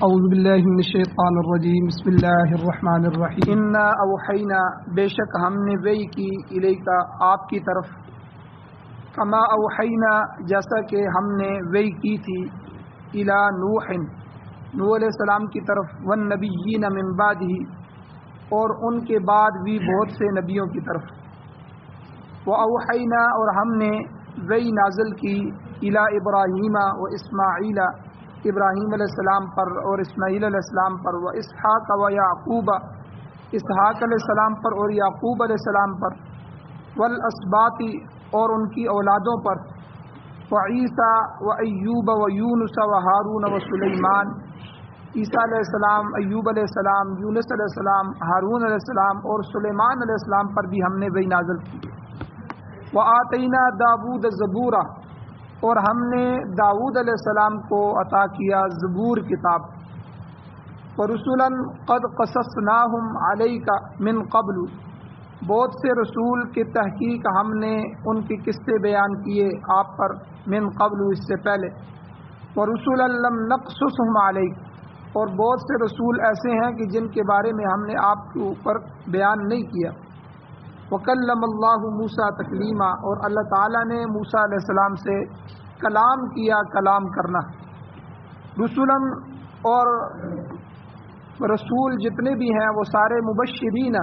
اعوذ باللہ من الشیطان الرجیم بسم اللہ الرحمن الرحیم انا اوحینا بے شک ہم نے وحی کی الیکا آپ کی طرف کما اوحینا جیسا کہ ہم نے وحی کی تھی الی نوح علیہ السلام کی طرف والنبیین من بعدہ اور ان کے بعد بھی بہت سے نبیوں کی طرف واوحینا اور ہم نے وحی نازل کی الی ابراہیم و اسماعیل ابراہیم علیہ السلام پر اور اسماعیل علیہ السلام پر و اسحاق و یعقوب اسحاق علیہ السلام پر اور یعقوب علیہ السلام پر والاسباط اور ان کی اولادوں پر و عیسیٰ و ایوب و یونس و ہارون و سلیمان عیسیٰ علیہ السلام ایوب علیہ السلام یونس علیہ السلام ہارون علیہ السلام اور سلیمان علیہ السلام پر بھی ہم نے وحی نازل کی و آتینا داود زبورا اور ہم نے داود علیہ السلام کو عطا کیا زبور کتاب وَرُسُلًا قَدْ قَصَصْنَاهُمْ عَلَيْكَ مِن قَبْلُ بہت سے رسول کے تحقیق ہم نے ان کے قصے بیان کیے آپ پر من قبل اس سے پہلے وَرُسُلًا لَمْ نَقْصُصْهُمْ عَلَيْكَ اور بہت سے رسول ایسے ہیں کہ جن کے بارے میں ہم نے آپ کے اوپر بیان نہیں کیا وَكَلَّمَ اللَّهُ مُوسَىٰ تَكْلِيمًا اور اللہ تعالیٰ نے موسیٰ علیہ السلام سے کلام کیا کلام کرنا رسولاً اور رسول جتنے بھی ہیں وہ سارے مبشرین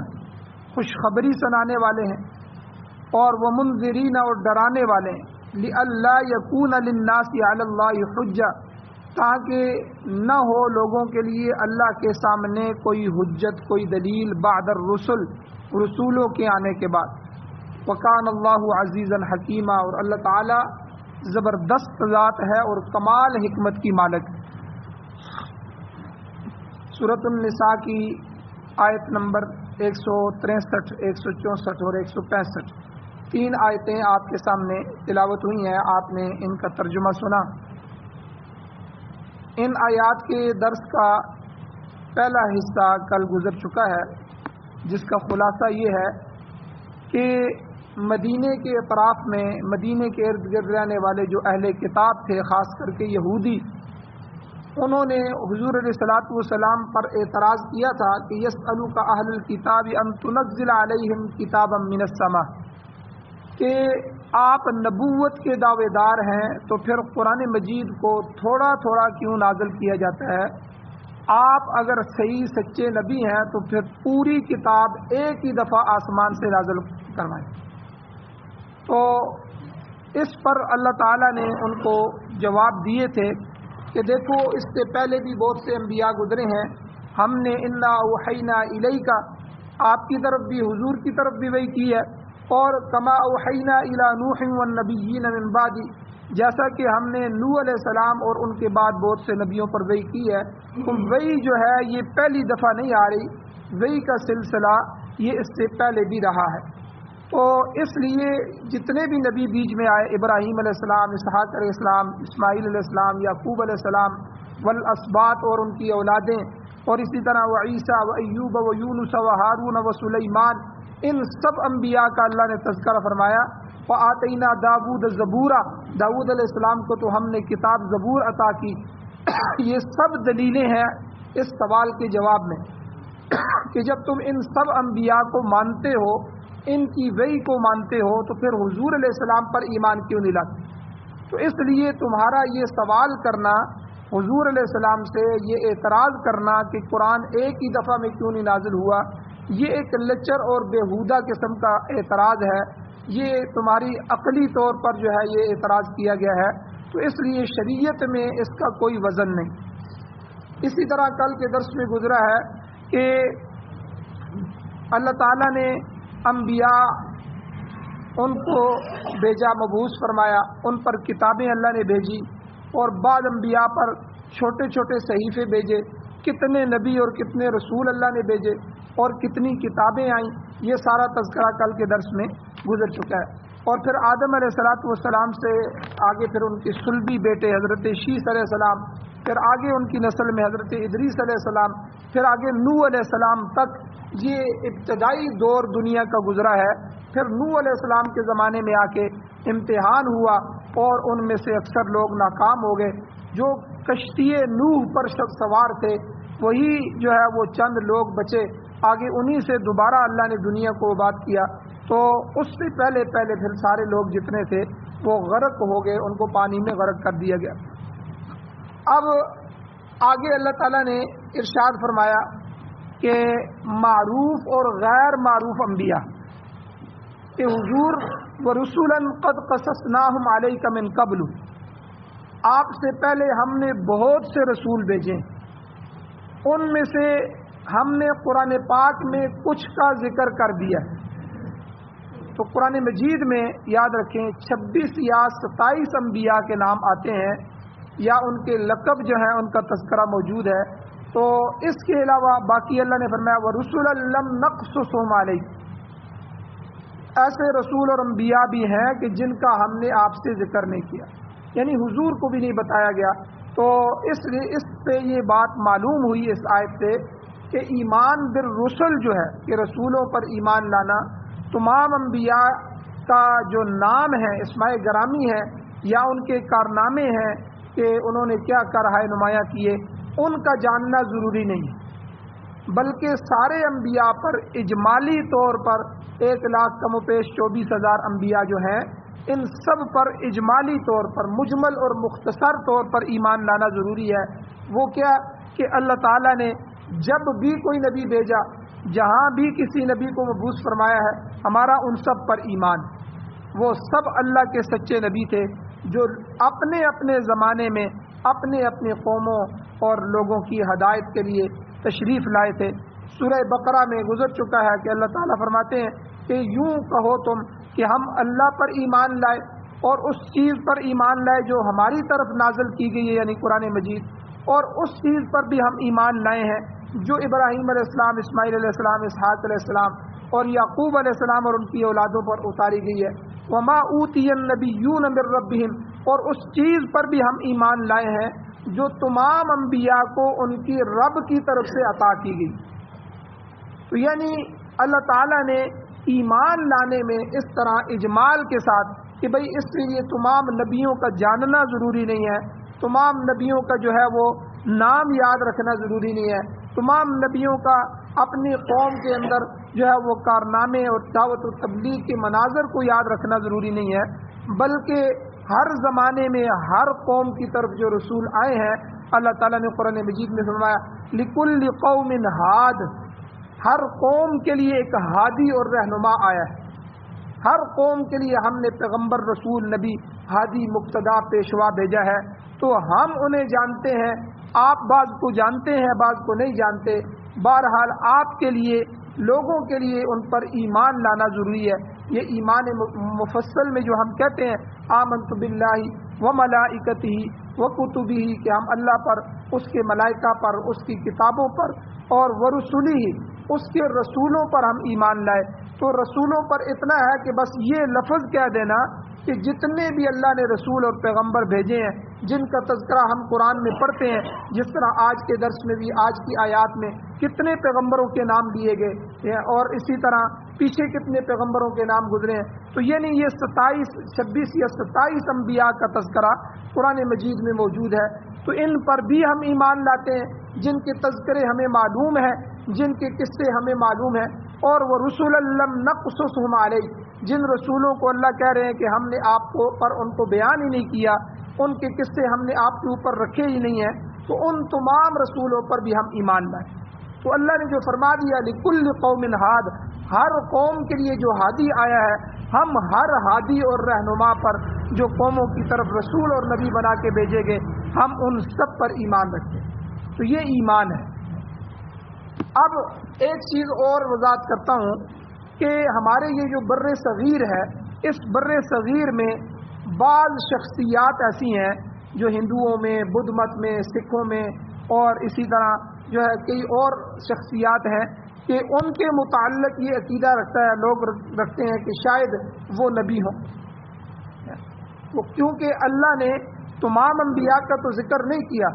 خوشخبری سنانے والے ہیں اور وہ منذرین اور ڈرانے والے ہیں لئلا یکون للناس علی اللہ حجہ تاکہ نہ ہو لوگوں کے لیے اللہ کے سامنے کوئی حجت کوئی دلیل بعد الرسل رسولوں کے آنے کے بعد وکان اللہ عزیزا حکیما اور اللہ تعالی زبردست ذات ہے اور کمال حکمت کی مالک سورۃ النساء کی آیت نمبر 163 164 اور 165 تین آیتیں آپ کے سامنے تلاوت ہوئی ہیں آپ نے ان کا ترجمہ سنا ان آیات کے درس کا پہلا حصہ کل گزر چکا ہے جس کا خلاصہ یہ ہے کہ مدینے کے اطراف میں مدینے کے ارد گرد رہنے والے جو اہل کتاب تھے خاص کر کے یہودی انہوں نے حضور علیہ الصلوۃ والسلام پر اعتراض کیا تھا کہ یسألوک اہل الکتاب ان تنزل علیہم کتابا من السماء کہ آپ نبوت کے دعوے دار ہیں تو پھر قرآن مجید کو تھوڑا تھوڑا کیوں نازل کیا جاتا ہے آپ اگر صحیح سچے نبی ہیں تو پھر پوری کتاب ایک ہی دفعہ آسمان سے نازل کروائیں تو اس پر اللہ تعالیٰ نے ان کو جواب دیے تھے کہ دیکھو اس سے پہلے بھی بہت سے انبیاء گزرے ہیں ہم نے انا اوحینا الیک آپ کی طرف بھی حضور کی طرف بھی وحی کی ہے اور کما اوحینا الی نوح والنبیین من بعد جیسا کہ ہم نے نوح علیہ السلام اور ان کے بعد بہت سے نبیوں پر وحی کی ہے تو وحی جو ہے یہ پہلی دفعہ نہیں آ رہی وحی کا سلسلہ یہ اس سے پہلے بھی رہا ہے تو اس لیے جتنے بھی نبی بیچ میں آئے ابراہیم علیہ السلام اسحاق علیہ السلام اسماعیل علیہ السلام یعقوب علیہ السلام والاسباط اور ان کی اولادیں اور اسی طرح و عیسیٰ و ایوب و یونس و ہارون و سلیمان ان سب انبیاء کا اللہ نے تذکرہ فرمایا وآتینا داود زبورا داود علیہ السلام کو تو ہم نے کتاب زبور عطا کی یہ سب دلیلیں ہیں اس سوال کے جواب میں کہ جب تم ان سب انبیاء کو مانتے ہو ان کی وحی کو مانتے ہو تو پھر حضور علیہ السلام پر ایمان کیوں نہیں لاتے تو اس لیے تمہارا یہ سوال کرنا حضور علیہ السلام سے یہ اعتراض کرنا کہ قرآن ایک ہی دفعہ میں کیوں نہیں نازل ہوا یہ ایک لچر اور بیہودہ قسم کا اعتراض ہے یہ تمہاری عقلی طور پر جو ہے یہ اعتراض کیا گیا ہے تو اس لیے شریعت میں اس کا کوئی وزن نہیں اسی طرح کل کے درس میں گزرا ہے کہ اللہ تعالیٰ نے انبیاء ان کو بھیجا مبعوث فرمایا ان پر کتابیں اللہ نے بھیجی اور بعض انبیاء پر چھوٹے چھوٹے صحیفے بھیجے کتنے نبی اور کتنے رسول اللہ نے بھیجے اور کتنی کتابیں آئیں یہ سارا تذکرہ کل کے درس میں گزر چکا ہے اور پھر آدم علیہ الصلوۃ والسلام سے آگے پھر ان کے صلبی بیٹے حضرت شیث علیہ السلام پھر آگے ان کی نسل میں حضرت ادریس علیہ السلام پھر آگے نوح علیہ السلام تک یہ ابتدائی دور دنیا کا گزرا ہے پھر نوح علیہ السلام کے زمانے میں آ کے امتحان ہوا اور ان میں سے اکثر لوگ ناکام ہو گئے جو کشتی نوح پر سوار تھے وہی جو ہے وہ چند لوگ بچے، آگے انہی سے دوبارہ اللہ نے دنیا کو آباد کیا، تو اس سے پہلے پھر سارے لوگ جتنے تھے وہ غرق ہو گئے، ان کو پانی میں غرق کر دیا گیا۔ اب آگے اللہ تعالیٰ نے ارشاد فرمایا کہ معروف اور غیر معروف انبیاء کہ حضور وَرُسُلًا قَدْ قَصَصْنَاهُمْ عَلَيْكَ مِن قَبْلُ، آپ سے پہلے ہم نے بہت سے رسول بھیجے، ان میں سے ہم نے قرآن پاک میں کچھ کا ذکر کر دیا ہے۔ تو قرآن مجید میں یاد رکھیں 26 یا 27 انبیاء کے نام آتے ہیں یا ان کے لقب جو ہیں ان کا تذکرہ موجود ہے۔ تو اس کے علاوہ باقی اللہ نے فرمایا وَرُسُلًا لَمْ نَقْصُصْهُمْ عَلَيْكَ، ایسے رسول اور انبیاء بھی ہیں کہ جن کا ہم نے آپ سے ذکر نہیں کیا، یعنی حضور کو بھی نہیں بتایا گیا۔ تو اس سے یہ بات معلوم ہوئی اس آیت سے کہ ایمان بالرسل جو ہے کہ رسولوں پر ایمان لانا، تمام انبیاء کا جو نام ہے اسماء گرامی ہے یا ان کے کارنامے ہیں کہ انہوں نے کیا کارہائے نمایاں کیے، ان کا جاننا ضروری نہیں، بلکہ سارے انبیاء پر اجمالی طور پر 1,24,000 انبیاء جو ہیں ان سب پر اجمالی طور پر مجمل اور مختصر طور پر ایمان لانا ضروری ہے۔ وہ کیا کہ اللہ تعالیٰ نے جب بھی کوئی نبی بھیجا، جہاں بھی کسی نبی کو مبعوث فرمایا ہے، ہمارا ان سب پر ایمان، وہ سب اللہ کے سچے نبی تھے جو اپنے اپنے زمانے میں اپنے اپنے قوموں اور لوگوں کی ہدایت کے لیے تشریف لائے تھے۔ سورہ بقرہ میں گزر چکا ہے کہ اللہ تعالیٰ فرماتے ہیں کہ یوں کہو تم کہ ہم اللہ پر ایمان لائے اور اس چیز پر ایمان لائے جو ہماری طرف نازل کی گئی ہے یعنی قرآن مجید، اور اس چیز پر بھی ہم ایمان لائے ہیں جو ابراہیم علیہ السلام، اسماعیل علیہ السلام، اسحاق علیہ السلام اور یعقوب علیہ السلام اور ان کی اولادوں پر اتاری گئی ہے۔ وما اوتی النبیون من ربہم، اور اس چیز پر بھی ہم ایمان لائے ہیں جو تمام انبیاء کو ان کی رب کی طرف سے عطا کی گئی۔ تو یعنی اللہ تعالیٰ نے ایمان لانے میں اس طرح اجمال کے ساتھ کہ بھئی اس لیے تمام نبیوں کا جاننا ضروری نہیں ہے، تمام نبیوں کا جو ہے وہ نام یاد رکھنا ضروری نہیں ہے، تمام نبیوں کا اپنی قوم کے اندر جو ہے وہ کارنامے اور دعوت و تبلیغ کے مناظر کو یاد رکھنا ضروری نہیں ہے، بلکہ ہر زمانے میں ہر قوم کی طرف جو رسول آئے ہیں اللہ تعالیٰ نے قرآن مجید میں فرمایا لِكُلِّ قَوْمٍ ہاد، ہر قوم کے لیے ایک ہادی اور رہنما آیا ہے، ہر قوم کے لیے ہم نے پیغمبر، رسول، نبی، ہادی، مقتدا، پیشوا بھیجا ہے۔ تو ہم انہیں جانتے ہیں، آپ بعض کو جانتے ہیں بعض کو نہیں جانتے، بہرحال آپ کے لیے، لوگوں کے لیے ان پر ایمان لانا ضروری ہے۔ یہ ایمان مفصل میں جو ہم کہتے ہیں آمنت باللہ و ملائکتہ و کتبہ، کہ ہم اللہ پر، اس کے ملائکہ پر، اس کی کتابوں پر، اور ورسلہ، اس کے رسولوں پر ہم ایمان لائے۔ تو رسولوں پر اتنا ہے کہ بس یہ لفظ کہہ دینا کہ جتنے بھی اللہ نے رسول اور پیغمبر بھیجے ہیں جن کا تذکرہ ہم قرآن میں پڑھتے ہیں، جس طرح آج کے درس میں بھی آج کی آیات میں کتنے پیغمبروں کے نام لیے گئے اور اسی طرح پیچھے کتنے پیغمبروں کے نام گزرے ہیں، تو یہ نہیں، یہ 26 یا 27 انبیاء کا تذکرہ قرآن مجید میں موجود ہے۔ تو ان پر بھی ہم ایمان لاتے ہیں جن کے تذکرے ہمیں معلوم ہیں، جن کے قصے ہمیں معلوم ہیں، اور وہ رسول لم نقصصہم علیک، جن رسولوں کو اللہ کہہ رہے ہیں کہ ہم نے آپ کو پر ان کو بیان ہی نہیں کیا، ان کے قصے ہم نے آپ کے اوپر رکھے ہی نہیں ہیں، تو ان تمام رسولوں پر بھی ہم ایمان لائیں۔ تو اللہ نے جو فرما دیا لِكُلِّ قَوْمٍ ہاد، ہر قوم کے لیے جو ہادی آیا ہے، ہم ہر ہادی اور رہنما پر جو قوموں کی طرف رسول اور نبی بنا کے بھیجے گئے، ہم ان سب پر ایمان رکھتے ہیں۔ تو یہ ایمان ہے۔ اب ایک چیز اور وضاحت کرتا ہوں کہ ہمارے یہ جو بر صغیر ہے، اس بر صغیر میں بعض شخصیات ایسی ہیں جو ہندوؤں میں، بدھ مت میں، سکھوں میں اور اسی طرح جو ہے کئی اور شخصیات ہیں کہ ان کے متعلق یہ عقیدہ رکھتا ہے، لوگ رکھتے ہیں کہ شاید وہ نبی ہوں، کیونکہ اللہ نے تمام انبیاء کا تو ذکر نہیں کیا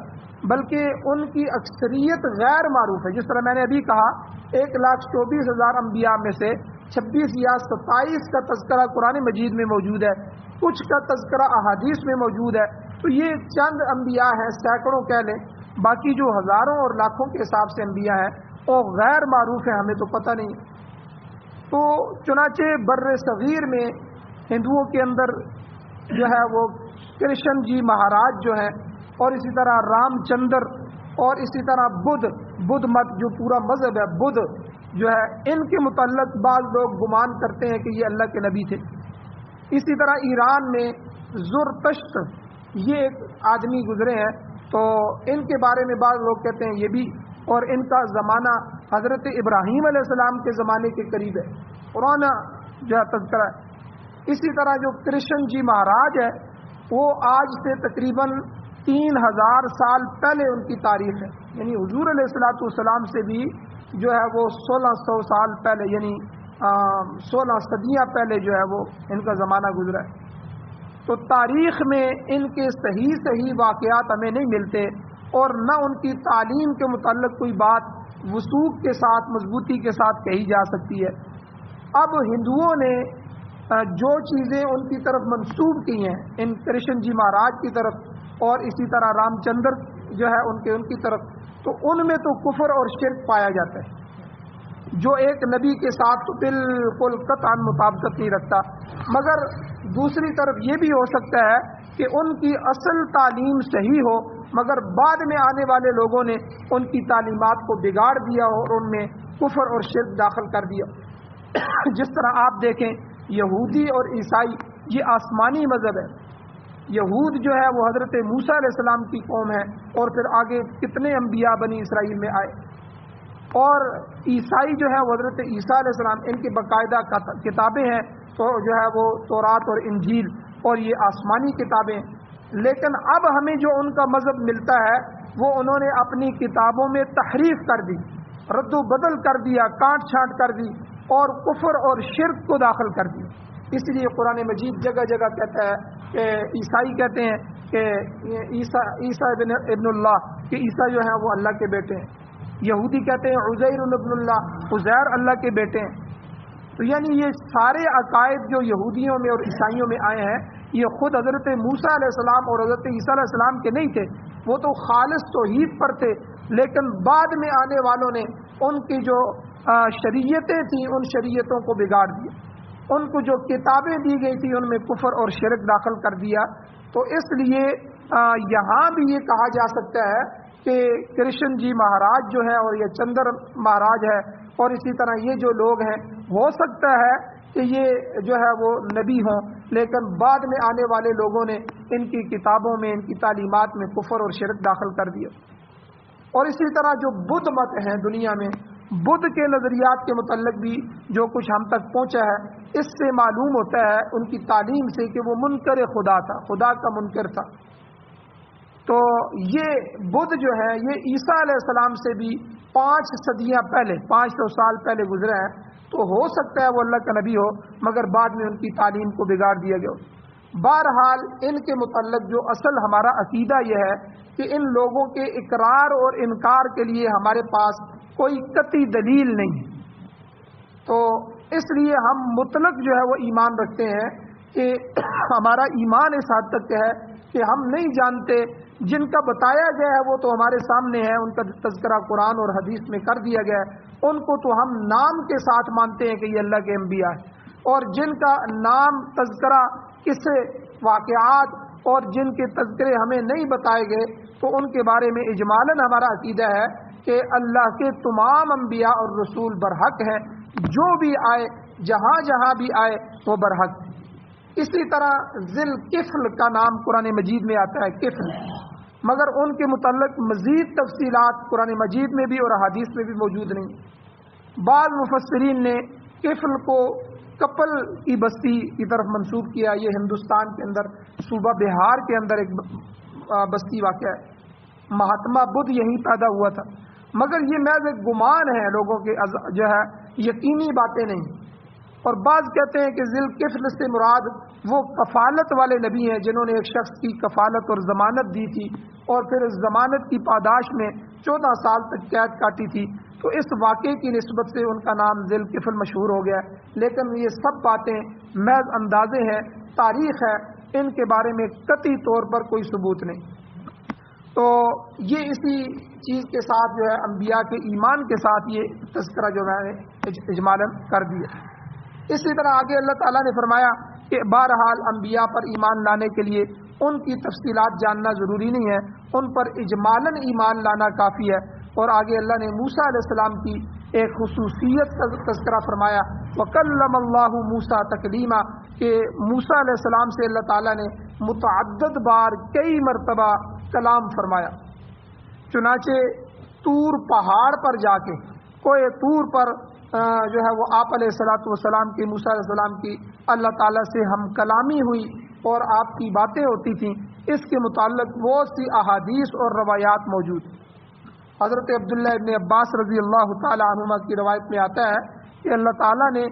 بلکہ ان کی اکثریت غیر معروف ہے۔ جس طرح میں نے ابھی کہا 1,24,000 انبیاء میں سے 26 یا 27 کا تذکرہ قرآن مجید میں موجود ہے، کچھ کا تذکرہ احادیث میں موجود ہے، تو یہ چند انبیاء ہیں، سینکڑوں کہہ لیں، باقی جو ہزاروں اور لاکھوں کے حساب سے انبیاء ہیں وہ غیر معروف ہیں، ہمیں تو پتہ نہیں۔ تو چنانچہ بر صغیر میں ہندوؤں کے اندر جو ہے وہ کرشن جی مہاراج جو ہیں، اور اسی طرح رام چندر، اور اسی طرح بدھ مت جو پورا مذہب ہے بدھ جو ہے، ان کے متعلق بعض لوگ گمان کرتے ہیں کہ یہ اللہ کے نبی تھے۔ اسی طرح ایران میں زرتشت یہ ایک آدمی گزرے ہیں، تو ان کے بارے میں بعض لوگ کہتے ہیں یہ بھی، اور ان کا زمانہ حضرت ابراہیم علیہ السلام کے زمانے کے قریب ہے، پرانا جو ہے تذکرہ ہے۔ اسی طرح جو کرشن جی مہاراج ہے وہ آج سے تقریباً 3000 سال پہلے ان کی تاریخ ہے، یعنی حضور علیہ السلام سے بھی جو ہے وہ 1600 سال پہلے، یعنی 16 صدیاں پہلے جو ہے وہ ان کا زمانہ گزرا ہے۔ تو تاریخ میں ان کے صحیح واقعات ہمیں نہیں ملتے، اور نہ ان کی تعلیم کے متعلق کوئی بات وثوق کے ساتھ، مضبوطی کے ساتھ کہی جا سکتی ہے۔ اب ہندوؤں نے جو چیزیں ان کی طرف منسوب کی ہیں، ان کرشن جی مہاراج کی طرف اور اسی طرح رام چندر جو ہے ان کی طرف، تو ان میں تو کفر اور شرک پایا جاتا ہے جو ایک نبی کے ساتھ تو بالکل قطعاً مطابقت نہیں رکھتا۔ مگر دوسری طرف یہ بھی ہو سکتا ہے کہ ان کی اصل تعلیم صحیح ہو، مگر بعد میں آنے والے لوگوں نے ان کی تعلیمات کو بگاڑ دیا ہو اور ان میں کفر اور شرک داخل کر دیا۔ جس طرح آپ دیکھیں یہودی اور عیسائی یہ آسمانی مذہب ہے۔ یہود جو ہے وہ حضرت موسیٰ علیہ السلام کی قوم ہے، اور پھر آگے کتنے انبیاء بنی اسرائیل میں آئے، اور عیسائی جو ہے وہ حضرت عیسیٰ علیہ السلام، ان کی باقاعدہ کتابیں ہیں، تو جو ہے وہ تورات اور انجیل، اور یہ آسمانی کتابیں۔ لیکن اب ہمیں جو ان کا مذہب ملتا ہے وہ انہوں نے اپنی کتابوں میں تحریف کر دی، رد و بدل کر دیا، کاٹ چھانٹ کر دی، اور کفر اور شرک کو داخل کر دی۔ اس لیے قرآن مجید جگہ جگہ کہتا ہے کہ عیسائی کہتے ہیں کہ عیسیٰ ابن اللہ، کہ عیسیٰ جو ہیں وہ اللہ کے بیٹے ہیں۔ یہودی کہتے ہیں عزیر ابن اللہ، عزیر اللہ کے بیٹے ہیں۔ تو یعنی یہ سارے عقائد جو یہودیوں میں اور عیسائیوں میں آئے ہیں، یہ خود حضرت موسیٰ علیہ السلام اور حضرت عیسیٰ علیہ السلام کے نہیں تھے، وہ تو خالص توحید پر تھے، لیکن بعد میں آنے والوں نے ان کی جو شریعتیں تھیں ان شریعتوں کو بگاڑ دیا، ان کو جو کتابیں دی گئی تھی ان میں کفر اور شرک داخل کر دیا۔ تو اس لیے یہاں بھی یہ کہا جا سکتا ہے کہ کرشن جی مہاراج جو ہے اور یہ چندر مہاراج ہے، اور اسی طرح یہ جو لوگ ہیں، ہو سکتا ہے کہ یہ جو ہے وہ نبی ہوں، لیکن بعد میں آنے والے لوگوں نے ان کی کتابوں میں، ان کی تعلیمات میں کفر اور شرک داخل کر دیا۔ اور اسی طرح جو بدھ مت ہیں دنیا میں، بدھ کے نظریات کے متعلق بھی جو کچھ ہم تک پہنچا ہے، اس سے معلوم ہوتا ہے ان کی تعلیم سے کہ وہ منکر خدا تھا، خدا کا منکر تھا۔ تو یہ بدھ جو ہے یہ عیسیٰ علیہ السلام سے بھی 5 صدیاں پہلے، 500 سال پہلے گزرے ہیں، تو ہو سکتا ہے وہ اللہ کا نبی ہو، مگر بعد میں ان کی تعلیم کو بگاڑ دیا گیا ہو۔ بہرحال ان کے متعلق جو اصل ہمارا عقیدہ یہ ہے کہ ان لوگوں کے اقرار اور انکار کے لیے ہمارے پاس کوئی قطعی دلیل نہیں ہے، تو اس لیے ہم مطلق جو ہے وہ ایمان رکھتے ہیں کہ ہمارا ایمان اس حد تک ہے کہ ہم نہیں جانتے، جن کا بتایا گیا ہے وہ تو ہمارے سامنے ہے، ان کا تذکرہ قرآن اور حدیث میں کر دیا گیا ہے، ان کو تو ہم نام کے ساتھ مانتے ہیں کہ یہ اللہ کے انبیاء ہیں، اور جن کا نام، تذکرہ، قصے، واقعات اور جن کے تذکرے ہمیں نہیں بتائے گئے، تو ان کے بارے میں اجمالاً ہمارا عقیدہ ہے کہ اللہ کے تمام انبیاء اور رسول برحق ہیں، جو بھی آئے، جہاں جہاں بھی آئے وہ برحق۔ اسی طرح ذی الکفل کا نام قرآن مجید میں آتا ہے، کفل، مگر ان کے متعلق مزید تفصیلات قرآن مجید میں بھی اور احادیث میں بھی موجود نہیں۔ بعض مفسرین نے کفل کو کپل کی بستی کی طرف منسوب کیا، یہ ہندوستان کے اندر صوبہ بہار کے اندر ایک بستی واقع ہے، مہاتما بدھ یہیں پیدا ہوا تھا، مگر یہ محض ایک گمان ہے لوگوں کے، جو ہے یقینی باتیں نہیں۔ اور بعض کہتے ہیں کہ ذی الکفل سے مراد وہ کفالت والے نبی ہیں جنہوں نے ایک شخص کی کفالت اور ضمانت دی تھی، اور پھر اس ضمانت کی پاداش میں 14 سال تک قید کاٹی تھی، تو اس واقعے کی نسبت سے ان کا نام ذی الکفل مشہور ہو گیا ہے۔ لیکن یہ سب باتیں محض اندازے ہیں، تاریخ ہے، ان کے بارے میں قطعی طور پر کوئی ثبوت نہیں۔ تو یہ اسی چیز کے ساتھ جو ہے انبیاء کے ایمان کے ساتھ یہ تذکرہ جو میں نے اجمالاً کر دیا۔ اسی طرح آگے اللہ تعالیٰ نے فرمایا کہ بہرحال انبیاء پر ایمان لانے کے لیے ان کی تفصیلات جاننا ضروری نہیں ہے، ان پر اجمالاً ایمان لانا کافی ہے۔ اور آگے اللہ نے موسیٰ علیہ السلام کی ایک خصوصیت کا تذکرہ فرمایا، وَكَلَّمَ اللَّهُ مُوسَىٰ تَكْلِيمًا، کہ موسیٰ علیہ السلام سے اللہ تعالیٰ نے متعدد بار کئی مرتبہ کلام فرمایا۔ چنانچہ طور پہاڑ پر جا کے کوئی طور پر جو ہے وہ آپ علیہ السلام کی موسیٰ علیہ السلام کی اللہ تعالیٰ سے ہم کلامی ہوئی اور آپ کی باتیں ہوتی تھیں، اس کے متعلق بہت سی احادیث اور روایات موجود ہیں۔ حضرت عبداللہ ابن عباس رضی اللہ تعالی عنہما کی روایت میں آتا ہے کہ اللہ تعالیٰ نے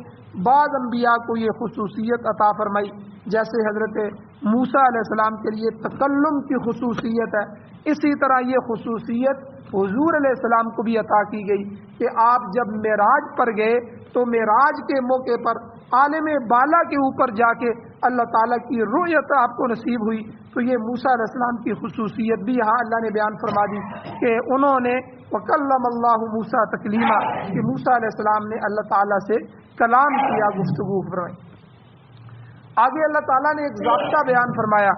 بعض انبیاء کو یہ خصوصیت عطا فرمائی، جیسے حضرت موسیٰ علیہ السلام کے لیے تکلم کی خصوصیت ہے، اسی طرح یہ خصوصیت حضور علیہ السلام کو بھی عطا کی گئی کہ آپ جب معراج پر گئے تو معراج کے موقع پر عالم بالا کے اوپر جا کے اللہ تعالیٰ کی رؤیت آپ کو نصیب ہوئی۔ تو یہ موسیٰ علیہ السلام کی خصوصیت بھی یہاں اللہ نے بیان فرما دی کہ انہوں نے وَكَلَّمَ اللَّهُ مُوسَىٰ تَكْلِيمًا، کہ موسیٰ علیہ السلام نے اللہ تعالیٰ سے کلام کیا، گفتگو فرمائی۔ آگے اللہ تعالیٰ نے ایک ضابطہ بیان فرمایا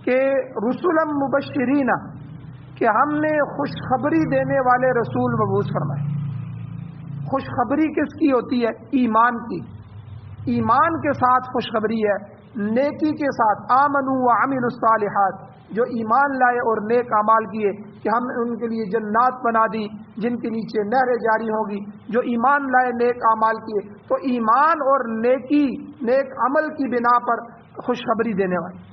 کہ رسلا مبشرین، کہ ہم نے خوشخبری دینے والے رسول مبعوث فرمائے۔ خوشخبری کس کی ہوتی ہے؟ ایمان کی۔ ایمان کے ساتھ خوشخبری ہے، نیکی کے ساتھ، آمنوا وعملوا الصالحات، جو ایمان لائے اور نیک اعمال کیے کہ ہم نے ان کے لیے جنات بنا دی جن کے نیچے نہریں جاری ہوگی، جو ایمان لائے نیک اعمال کیے۔ تو ایمان اور نیکی، نیک عمل کی بنا پر خوشخبری دینے والے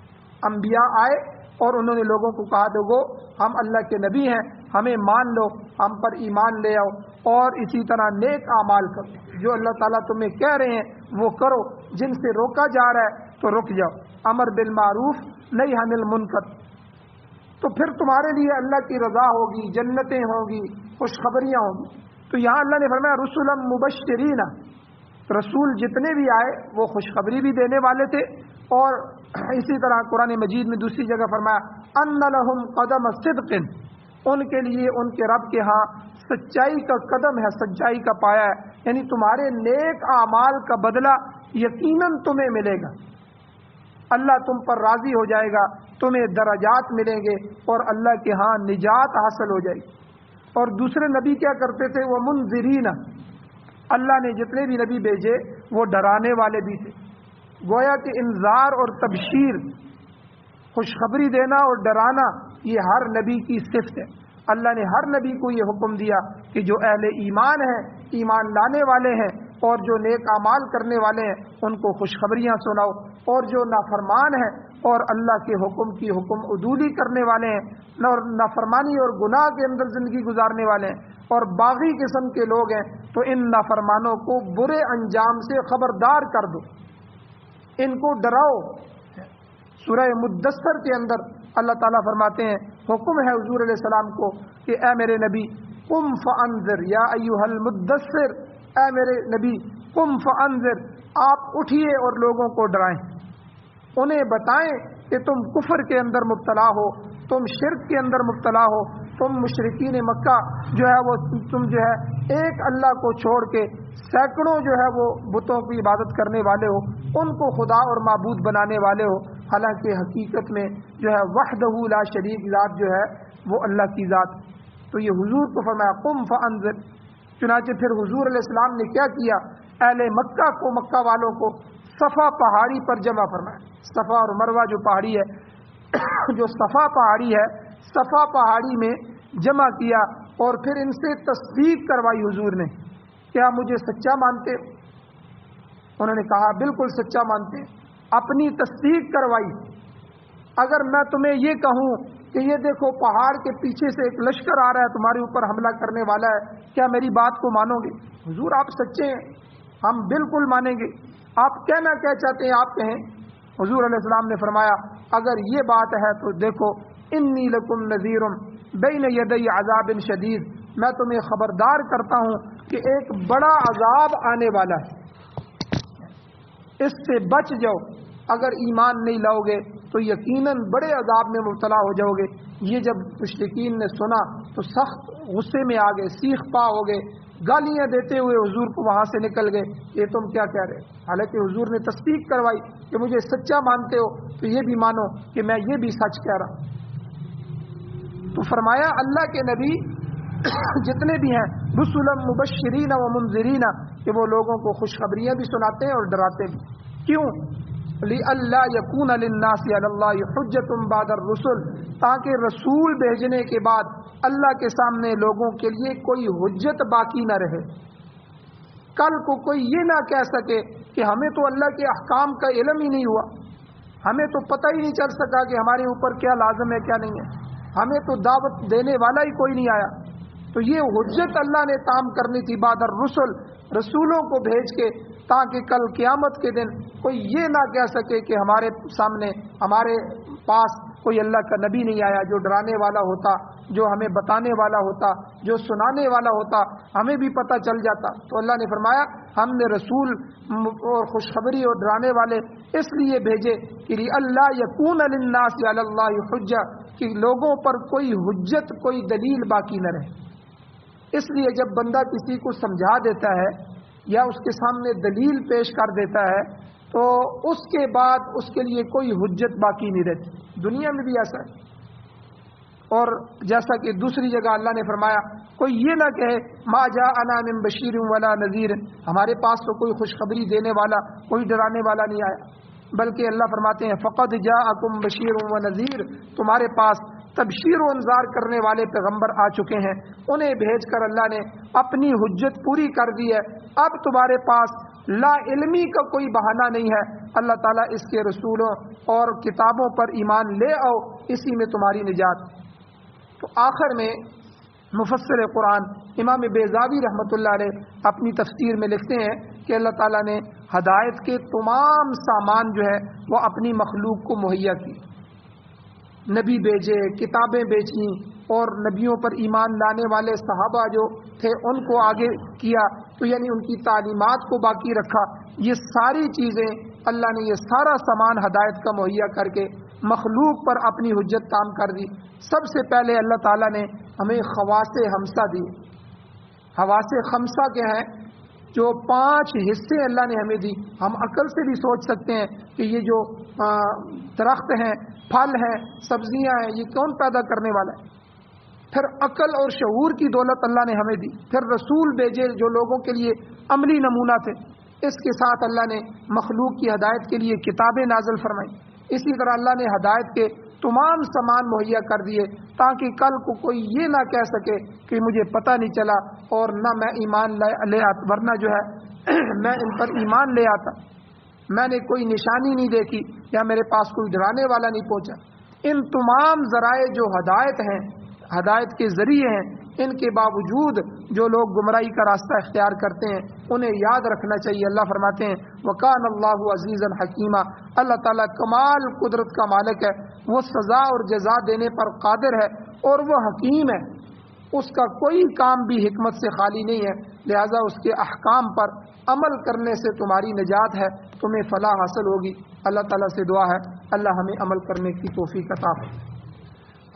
انبیاء آئے اور انہوں نے لوگوں کو کہا دیکھو ہم اللہ کے نبی ہیں، ہمیں مان لو، ہم پر ایمان لے آؤ، اور اسی طرح نیک اعمال کرو، جو اللہ تعالیٰ تمہیں کہہ رہے ہیں وہ کرو، جن سے روکا جا رہا ہے تو رک جاؤ، امر بالمعروف نہی عن المنکر، تو پھر تمہارے لیے اللہ کی رضا ہوگی، جنتیں ہوں گی، خوشخبریاں ہوں گی۔ تو یہاں اللہ نے فرمایا رسلا مبشرین، رسول جتنے بھی آئے وہ خوشخبری بھی دینے والے تھے، اور اسی طرح قرآن مجید میں دوسری جگہ فرمایا ان لہم قدم صدق، ان کے لیے ان کے رب کے ہاں سچائی کا قدم ہے، سچائی کا پایا ہے، یعنی تمہارے نیک اعمال کا بدلہ یقیناً تمہیں ملے گا، اللہ تم پر راضی ہو جائے گا، تمہیں درجات ملیں گے اور اللہ کے ہاں نجات حاصل ہو جائے گی۔ اور دوسرے نبی کیا کرتے تھے؟ وہ منذرین، اللہ نے جتنے بھی نبی بھیجے وہ ڈرانے والے بھی تھے، گویا کہ انذار اور تبشیر، خوشخبری دینا اور ڈرانا، یہ ہر نبی کی صفت ہے۔ اللہ نے ہر نبی کو یہ حکم دیا کہ جو اہل ایمان ہیں، ایمان لانے والے ہیں اور جو نیک اعمال کرنے والے ہیں ان کو خوشخبریاں سناؤ، اور جو نافرمان ہیں اور اللہ کے حکم کی حکم عدولی کرنے والے ہیں اور نافرمانی اور گناہ کے اندر زندگی گزارنے والے ہیں اور باغی قسم کے لوگ ہیں، تو ان نافرمانوں کو برے انجام سے خبردار کر دو، ان کو ڈراؤ۔ سورہ مدثر کے اندر اللہ تعالیٰ فرماتے ہیں، حکم ہے حضور علیہ السلام کو کہ اے میرے نبی قم فانذر یا ایھا المدثر، اے میرے نبی قم فانذر، آپ اٹھیے اور لوگوں کو ڈرائیں، انہیں بتائیں کہ تم کفر کے اندر مبتلا ہو، تم شرک کے اندر مبتلا ہو، تم مشرکین مکہ جو ہے وہ تم جو ہے ایک اللہ کو چھوڑ کے سینکڑوں جو ہے وہ بتوں کی عبادت کرنے والے ہو، ان کو خدا اور معبود بنانے والے ہو، حالانکہ حقیقت میں جو ہے وحدہ لا شریک ذات جو ہے وہ اللہ کی ذات۔ تو یہ حضور کو فرمایا قم فانذر۔ چنانچہ پھر حضور علیہ السلام نے کیا کیا؟ اہل مکہ کو، مکہ والوں کو صفا پہاڑی پر جمع فرمایا۔ صفا اور مروہ جو پہاڑی ہے، جو صفا پہاڑی ہے، صفا پہاڑی میں جمع کیا اور پھر ان سے تصدیق کروائی حضور نے، کیا مجھے سچا مانتے؟ انہوں نے کہا بالکل سچا مانتے۔ اپنی تصدیق کروائی۔ اگر میں تمہیں یہ کہوں کہ یہ دیکھو پہاڑ کے پیچھے سے ایک لشکر آ رہا ہے تمہارے اوپر حملہ کرنے والا ہے، کیا میری بات کو مانو گے؟ حضور آپ سچے ہیں، ہم بالکل مانیں گے، آپ کہنا کیا چاہتے ہیں آپ کہیں۔ حضور علیہ السلام نے فرمایا اگر یہ بات ہے تو دیکھو انی لکم نذیر بین یدی عذاب شدید، میں تمہیں خبردار کرتا ہوں کہ ایک بڑا عذاب آنے والا ہے، اس سے بچ جاؤ۔ اگر ایمان نہیں لاؤ گے تو یقیناً بڑے عذاب میں مبتلا ہو جاؤ گے۔ یہ جب مشرکین نے سنا تو سخت غصے میں آ گئے، سیخ پا ہو گئے، گالیاں دیتے ہوئے حضور کو وہاں سے نکل گئے، یہ تم کیا کہہ رہے؟ حالانکہ حضور نے تصدیق کروائی کہ مجھے سچا مانتے ہو تو یہ بھی مانو کہ میں یہ بھی سچ کہہ رہا ہوں۔ تو فرمایا اللہ کے نبی جتنے بھی ہیں رسلا مبشرین و منذرین، کہ وہ لوگوں کو خوشخبریاں بھی سناتے ہیں اور ڈراتے بھی۔ کیوں؟ لئلا یکون للناس علی اللہ حجۃ بعد الرسل، تاکہ رسول بھیجنے کے بعد اللہ کے سامنے لوگوں کے لیے کوئی حجت باقی نہ رہے۔ کل کو کوئی یہ نہ کہہ سکے کہ ہمیں تو اللہ کے احکام کا علم ہی نہیں ہوا، ہمیں تو پتہ ہی نہیں چل سکا کہ ہمارے اوپر کیا لازم ہے کیا نہیں ہے، ہمیں تو دعوت دینے والا ہی کوئی نہیں آیا۔ تو یہ حجت اللہ نے تام کرنی تھی بعد الرسل، رسولوں کو بھیج کے، تاکہ کل قیامت کے دن کوئی یہ نہ کہہ سکے کہ ہمارے سامنے ہمارے پاس کوئی اللہ کا نبی نہیں آیا جو ڈرانے والا ہوتا، جو ہمیں بتانے والا ہوتا، جو سنانے والا ہوتا، ہمیں بھی پتہ چل جاتا۔ تو اللہ نے فرمایا ہم نے رسول اور خوشخبری اور ڈرانے والے اس لیے بھیجے کہ اللہ یکون للناس علی اللہ حجہ، کہ لوگوں پر کوئی حجت کوئی دلیل باقی نہ رہے۔ اس لیے جب بندہ کسی کو سمجھا دیتا ہے یا اس کے سامنے دلیل پیش کر دیتا ہے تو اس کے بعد اس کے لیے کوئی حجت باقی نہیں رہتی۔ دنیا میں بھی ایسا ہے۔ اور جیسا کہ دوسری جگہ اللہ نے فرمایا کوئی یہ نہ کہے ما جاءنا من بشیر ولا نذیر، ہمارے پاس تو کوئی خوشخبری دینے والا کوئی ڈرانے والا نہیں آیا، بلکہ اللہ فرماتے ہیں فقد جاءکم بشیر و نذیر، تمہارے پاس تبشیر و انذار کرنے والے پیغمبر آ چکے ہیں، انہیں بھیج کر اللہ نے اپنی حجت پوری کر دی ہے۔ اب تمہارے پاس لا علمی کا کوئی بہانہ نہیں ہے، اللہ تعالیٰ اس کے رسولوں اور کتابوں پر ایمان لے آؤ، اسی میں تمہاری نجات۔ تو آخر میں مفسر قرآن امام بیضاوی رحمۃ اللہ علیہ اپنی تفسیر میں لکھتے ہیں کہ اللہ تعالیٰ نے ہدایت کے تمام سامان جو ہے وہ اپنی مخلوق کو مہیا کی، نبی بھیجے، کتابیں بیچیں، اور نبیوں پر ایمان لانے والے صحابہ جو تھے ان کو آگے کیا، تو یعنی ان کی تعلیمات کو باقی رکھا۔ یہ ساری چیزیں اللہ نے یہ سارا سامان ہدایت کا مہیا کر کے مخلوق پر اپنی حجت تام کر دی۔ سب سے پہلے اللہ تعالیٰ نے ہمیں خواص خمسہ دی۔ خواص خمسہ کے ہیں جو 5 حصے اللہ نے ہمیں دی۔ ہم عقل سے بھی سوچ سکتے ہیں کہ یہ جو درخت ہیں، پھل ہیں، سبزیاں ہیں، یہ کون پیدا کرنے والا ہے؟ پھر عقل اور شعور کی دولت اللہ نے ہمیں دی۔ پھر رسول بھیجے جو لوگوں کے لیے عملی نمونہ تھے۔ اس کے ساتھ اللہ نے مخلوق کی ہدایت کے لیے کتابیں نازل فرمائیں۔ اسی طرح اللہ نے ہدایت کے تمام سامان مہیا کر دیے تاکہ کل کو کوئی یہ نہ کہہ سکے کہ مجھے پتہ نہیں چلا اور نہ میں ایمان لے آتا، ورنہ جو ہے میں ان پر ایمان لے آتا، میں نے کوئی نشانی نہیں دیکھی یا میرے پاس کوئی ڈرانے والا نہیں پہنچا۔ ان تمام ذرائع جو ہدایت ہیں، ہدایت کے ذریعے ہیں، ان کے باوجود جو لوگ گمراہی کا راستہ اختیار کرتے ہیں انہیں یاد رکھنا چاہیے۔ اللہ فرماتے ہیں وَقَانَ اللَّهُ عَزِيزًا حَكِيمًا، اللہ تعالیٰ کمال قدرت کا مالک ہے، وہ سزا اور جزا دینے پر قادر ہے اور وہ حکیم ہے، اس کا کوئی کام بھی حکمت سے خالی نہیں ہے، لہذا اس کے احکام پر عمل کرنے سے تمہاری نجات ہے، تمہیں فلاح حاصل ہوگی۔ اللہ تعالیٰ سے دعا ہے اللہ ہمیں عمل کرنے کی توفیق عطا فرمائے۔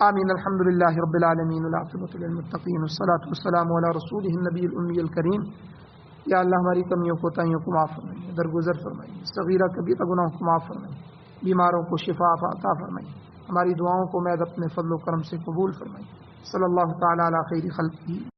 آمین۔ الحمد للہ رب العالمین والعاقبۃ للمتقین والصلاۃ والسلام علی رسولہ النبی الامی الکریم۔ یا اللہ ہماری کمیوں کوتاہیوں کو معاف فرمائیے، درگزر فرمائیے، صغیرہ کبیرہ گناہوں کو معاف فرمائیے، بیماروں کو شفا عطا فرمائیے، ہماری دعاؤں کو میں اپنے فضل و کرم سے قبول فرمائیے۔ صلی اللہ تعالی علی خیر خلقہ